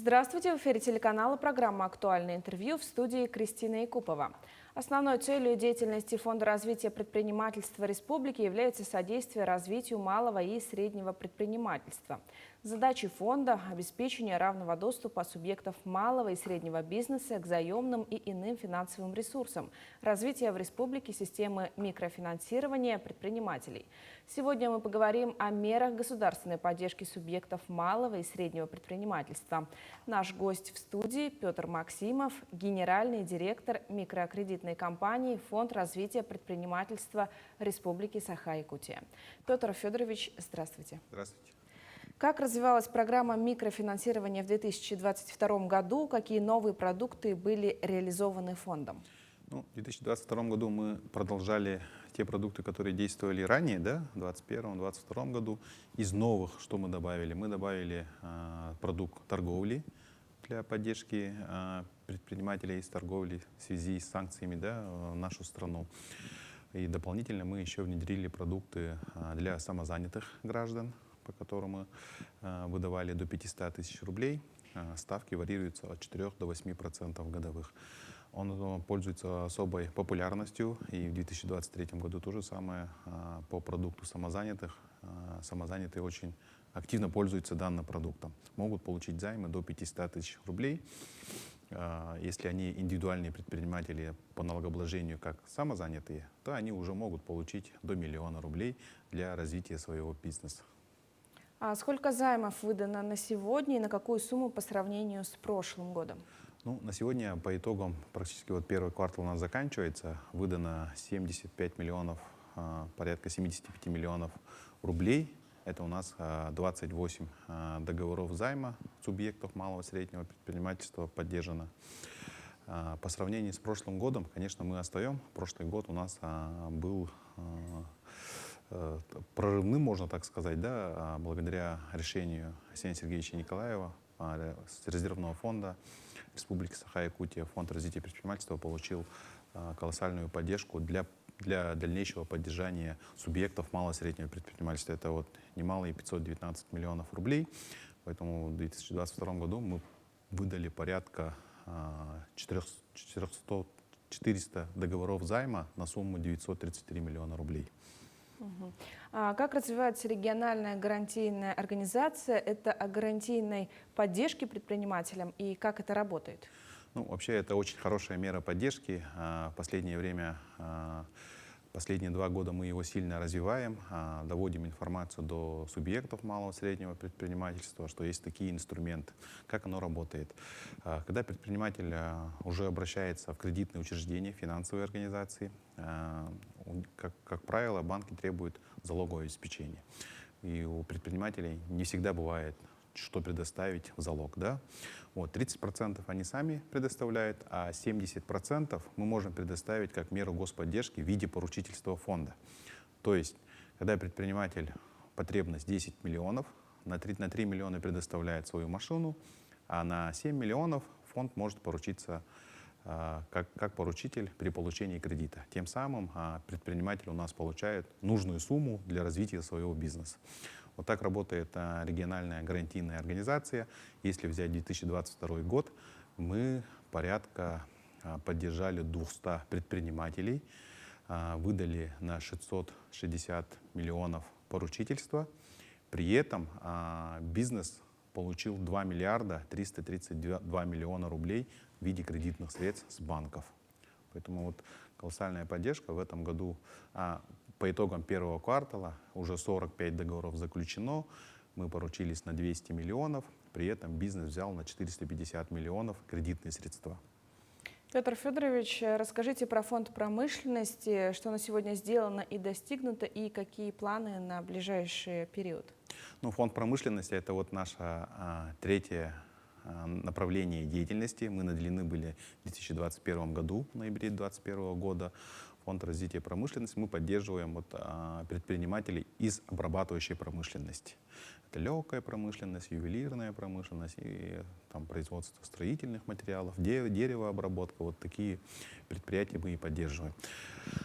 Здравствуйте, в эфире телеканала программа «Актуальное интервью», в студии Кристина Якупова. Основной целью деятельности Фонда развития предпринимательства Республики является содействие развитию малого и среднего предпринимательства. Задачи фонда – обеспечение равного доступа субъектов малого и среднего бизнеса к заемным и иным финансовым ресурсам, развитие в республике системы микрофинансирования предпринимателей. Сегодня мы поговорим о мерах государственной поддержки субъектов малого и среднего предпринимательства. Наш гость в студии Петр Максимов, генеральный директор микрокредитной компании «Фонд развития предпринимательства Республики Саха-Якутия». Петр Федорович, здравствуйте. Здравствуйте. Как развивалась программа микрофинансирования в 2022 году? Какие новые продукты были реализованы фондом? В 2022 году мы продолжали те продукты, которые действовали ранее, да, в 2021-2022 году. Из новых, что мы добавили? Мы добавили продукт торговли для поддержки предпринимателей из торговли в связи с санкциями, да, в нашу страну. И дополнительно мы еще внедрили продукты для самозанятых граждан, по которым мы выдавали до 500 тысяч рублей. Ставки варьируются от 4 до 8% годовых. Он пользуется особой популярностью, и в 2023 году то же самое по продукту самозанятых. Самозанятые очень активно пользуются данным продуктом. Могут получить займы до 500 тысяч рублей. Если они индивидуальные предприниматели по налогообложению как самозанятые, то они уже могут получить до 1 миллиона рублей для развития своего бизнеса. А сколько займов выдано на сегодня и на какую сумму по сравнению с прошлым годом? На сегодня по итогам практически первый квартал у нас заканчивается. Выдано 75 миллионов, порядка 75 миллионов рублей. Это у нас 28 договоров займа субъектов малого и среднего предпринимательства поддержано. По сравнению с прошлым годом, конечно, мы отстаем. Прошлый год у нас был прорывным, можно так сказать, да, благодаря решению Арсения Сергеевича Николаева с резервного фонда Республики Саха-Якутия. Фонд развития предпринимательства получил колоссальную поддержку для дальнейшего поддержания субъектов малого и среднего предпринимательства. Это немалые 519 миллионов рублей. Поэтому в 2022 году мы выдали порядка 400 договоров займа на сумму 933 миллиона рублей. А как развивается региональная гарантийная организация? Это о гарантийной поддержке предпринимателям и как это работает? Вообще это очень хорошая мера поддержки. В последнее время, последние 2 года мы его сильно развиваем, доводим информацию до субъектов малого и среднего предпринимательства, что есть такие инструменты, как оно работает. Когда предприниматель уже обращается в кредитные учреждения, финансовые организации, как правило, банки требуют залоговое обеспечение. И у предпринимателей не всегда бывает, что предоставить в залог. Да? 30% они сами предоставляют, а 70% мы можем предоставить как меру господдержки в виде поручительства фонда. То есть, когда предприниматель потребность 10 миллионов, на 3 миллиона предоставляет свою машину, а на 7 миллионов фонд может поручиться как поручитель при получении кредита. Тем самым предприниматель у нас получает нужную сумму для развития своего бизнеса. Вот так работает региональная гарантийная организация. Если взять 2022 год, мы порядка поддержали 200 предпринимателей, выдали на 660 миллионов поручительства. При этом бизнес получил 2 миллиарда 332 миллиона рублей в виде кредитных средств с банков. Поэтому колоссальная поддержка в этом году. По итогам первого квартала уже 45 договоров заключено, мы поручились на 200 миллионов, при этом бизнес взял на 450 миллионов кредитные средства. Петр Федорович, расскажите про фонд промышленности, что на сегодня сделано и достигнуто, и какие планы на ближайший период? Фонд промышленности — это наше третье направление деятельности. Мы наделены были в 2021 году, в ноябре 2021 года. Фонд развития промышленности. Мы поддерживаем предпринимателей из обрабатывающей промышленности. Это легкая промышленность, ювелирная промышленность и там, производство строительных материалов, деревообработка. Вот такие предприятия мы и поддерживаем.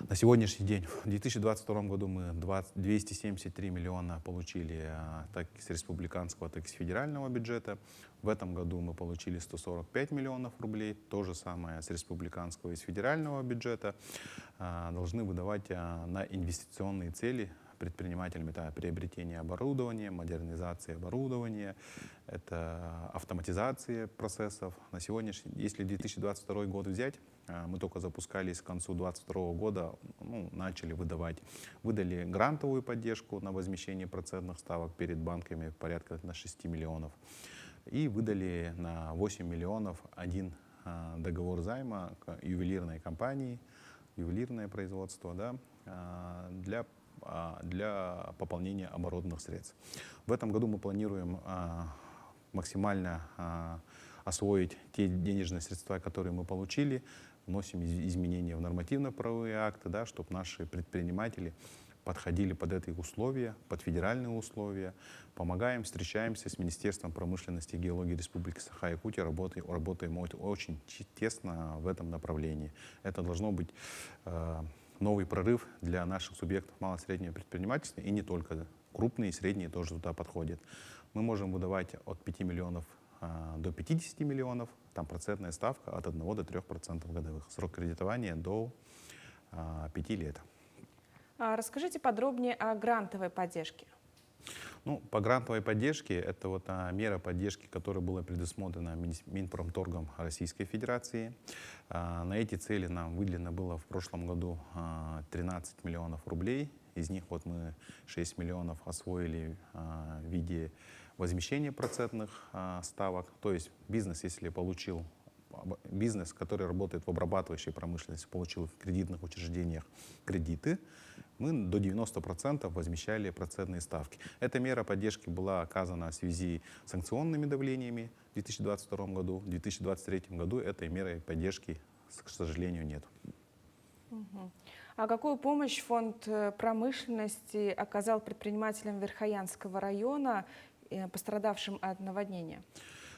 На сегодняшний день, в 2022 году мы 273 миллиона получили как с республиканского, так и с федерального бюджета. В этом году мы получили 145 миллионов рублей. То же самое с республиканского и с федерального бюджета. Должны выдавать на инвестиционные цели предпринимателям. Это приобретение оборудования, модернизация оборудования, это автоматизация процессов. На сегодняшний, если 2022 год взять, мы только запускались к концу 2022 года, начали выдавать. Выдали грантовую поддержку на возмещение процентных ставок перед банками порядка на 6 миллионов. И выдали на 8 миллионов один договор займа к ювелирной компании, ювелирное производство, да, для пополнения оборотных средств. В этом году мы планируем максимально освоить те денежные средства, которые мы получили, вносим изменения в нормативно-правовые акты, да, чтобы наши предприниматели подходили под эти условия, под федеральные условия. Помогаем, встречаемся с Министерством промышленности и геологии Республики Саха-Якутия, работаем очень тесно в этом направлении. Это должно быть новый прорыв для наших субъектов малого и среднего предпринимательства, и не только. Крупные и средние тоже туда подходят. Мы можем выдавать от 5 миллионов до 50 миллионов, там процентная ставка от 1 до 3% годовых. Срок кредитования до 5 лет. Расскажите подробнее о грантовой поддержке. По грантовой поддержке, это вот мера поддержки, которая была предусмотрена Минпромторгом Российской Федерации. На эти цели нам выделено было в прошлом году 13 миллионов рублей. Из них вот мы 6 миллионов освоили в виде возмещения процентных ставок. То есть бизнес, если получил, бизнес, который работает в обрабатывающей промышленности, получил в кредитных учреждениях кредиты, мы до 90% возмещали процентные ставки. Эта мера поддержки была оказана в связи с санкционными давлениями в 2022 году. В 2023 году этой меры поддержки, к сожалению, нет. А какую помощь фонд промышленности оказал предпринимателям Верхоянского района, пострадавшим от наводнения?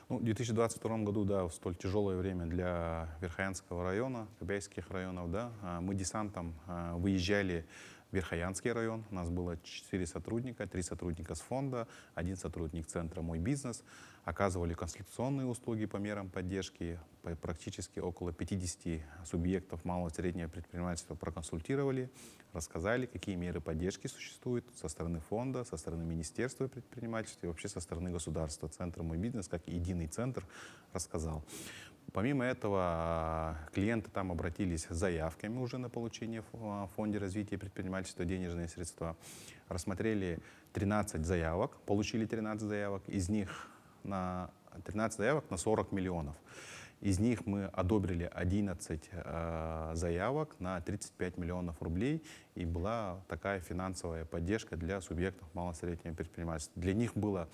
В 2022 году, да, в столь тяжелое время для Верхоянского района, Кобяйских районов, да, мы десантом выезжали в Верхоянский район. У нас было 4 сотрудника, 3 сотрудника с фонда, 1 сотрудник центра «Мой бизнес». Оказывали консультационные услуги по мерам поддержки. Практически около 50 субъектов малого и среднего предпринимательства проконсультировали, рассказали, какие меры поддержки существуют со стороны фонда, со стороны Министерства предпринимательства и вообще со стороны государства. Центр «Мой бизнес», как единый центр, рассказал. Помимо этого, клиенты там обратились с заявками уже на получение в Фонде развития предпринимательства денежные средства. Рассмотрели 13 заявок, получили 13 заявок, из них 13 заявок на 40 миллионов. Из них мы одобрили 11 заявок на 35 миллионов рублей, и была такая финансовая поддержка для субъектов малого и среднего предпринимательства. Для них было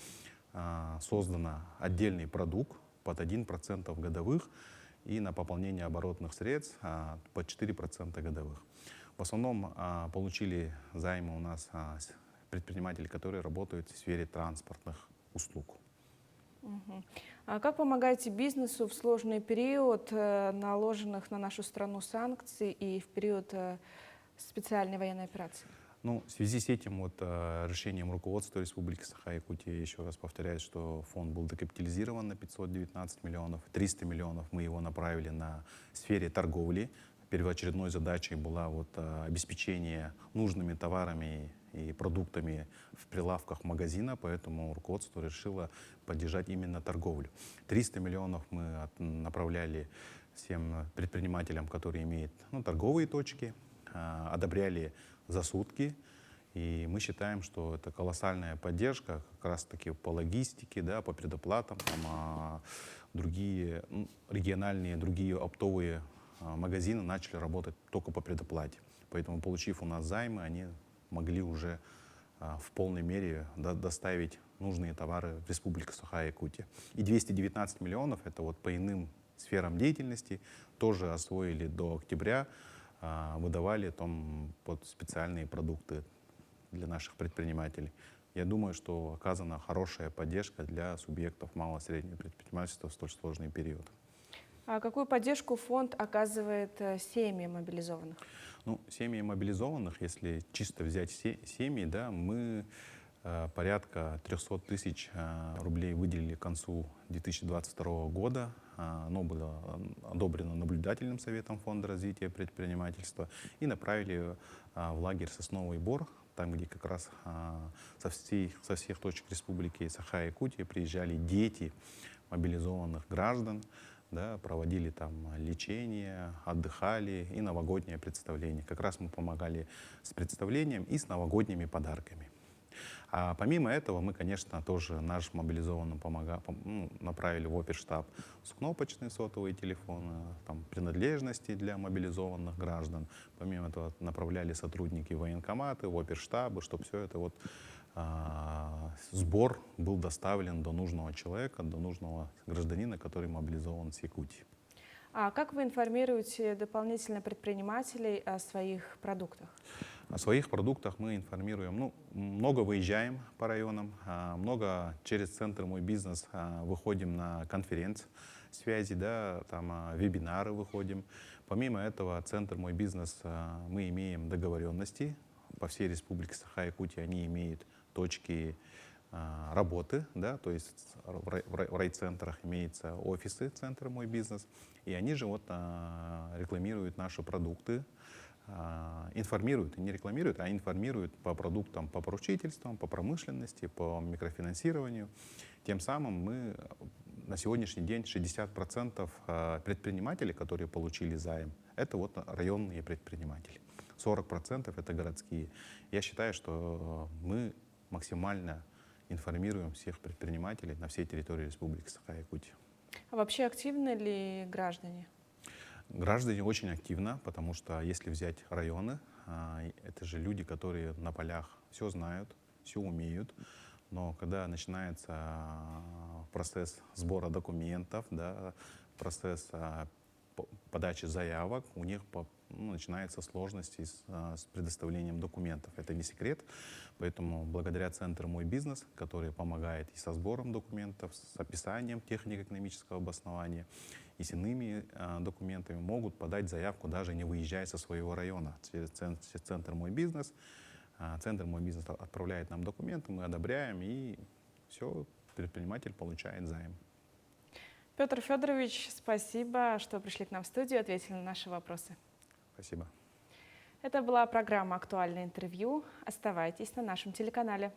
создано отдельный продукт под 1% годовых и на пополнение оборотных средств под 4% годовых. В основном получили займы у нас предприниматели, которые работают в сфере транспортных услуг. А как помогаете бизнесу в сложный период наложенных на нашу страну санкций и в период специальной военной операции? В связи с этим решением руководства Республики Саха-Якутия, еще раз повторяю, что фонд был докапитализирован на 519 миллионов, 300 миллионов мы его направили на сфере торговли. Первоочередной задачей была обеспечение нужными товарами и продуктами в прилавках магазина, поэтому руководство решило поддержать именно торговлю. 300 миллионов мы направляли всем предпринимателям, которые имеют торговые точки, одобряли за сутки, и мы считаем, что это колоссальная поддержка как раз-таки по логистике, да, по предоплатам, другие региональные, другие оптовые магазины начали работать только по предоплате. Поэтому, получив у нас займы, они могли уже в полной мере доставить нужные товары в Республику Саха-Якутия. И 219 миллионов, это по иным сферам деятельности, тоже освоили до октября, выдавали под специальные продукты для наших предпринимателей. я думаю, что оказана хорошая поддержка для субъектов малого и среднего предпринимательства в столь сложный период. А какую поддержку фонд оказывает семьям мобилизованных? Ну, семьи мобилизованных, если чисто взять семьи, да, мы порядка 300 тысяч рублей выделили к концу 2022 года. Оно было одобрено наблюдательным советом Фонда развития предпринимательства и направили в лагерь «Сосновый Бор», там, где как раз со всех точек республики Саха-Якутия приезжали дети мобилизованных граждан, да, проводили там лечение, отдыхали и новогоднее представление. Как раз мы помогали с представлением и с новогодними подарками. А помимо этого мы, конечно, тоже наш мобилизованным направили в оперштаб кнопочные сотовые телефоны, там, принадлежности для мобилизованных граждан. Помимо этого направляли сотрудники в военкоматы, в оперштабы, чтобы все это вот сбор был доставлен до нужного человека, до нужного гражданина, который мобилизован с Якутии. А как вы информируете дополнительно предпринимателей о своих продуктах? О своих продуктах мы информируем. Ну, много выезжаем по районам, много через центр «Мой бизнес» выходим на конференц-связи, да, там вебинары выходим. Помимо этого, центр «Мой бизнес» мы имеем договоренности. По всей республике Саха-Якутия они имеют точки работы, да, то есть в райцентрах имеются офисы центра «Мой бизнес», и они же вот рекламируют наши продукты, информируют, не рекламируют, а информируют по продуктам, по поручительствам, по промышленности, по микрофинансированию. Тем самым мы на сегодняшний день 60% предпринимателей, которые получили займ, это вот районные предприниматели. 40% это городские. Я считаю, что мы максимально информируем всех предпринимателей на всей территории Республики Саха-Якутия. А вообще активны ли граждане? Граждане очень активно, потому что если взять районы, это же люди, которые на полях все знают, все умеют, но когда начинается процесс сбора документов, да, процесс подачи заявок, у них начинаются сложности с предоставлением документов. Это не секрет, поэтому благодаря центру «Мой бизнес», который помогает и со сбором документов, с описанием технико-экономического обоснования, и с иными документами могут подать заявку, даже не выезжая со своего района. Через центр «Мой бизнес». Центр «Мой бизнес» отправляет нам документы, мы одобряем, и все, предприниматель получает займ. Петр Федорович, спасибо, что пришли к нам в студию, ответили на наши вопросы. Спасибо. Это была программа «Актуальное интервью». Оставайтесь на нашем телеканале.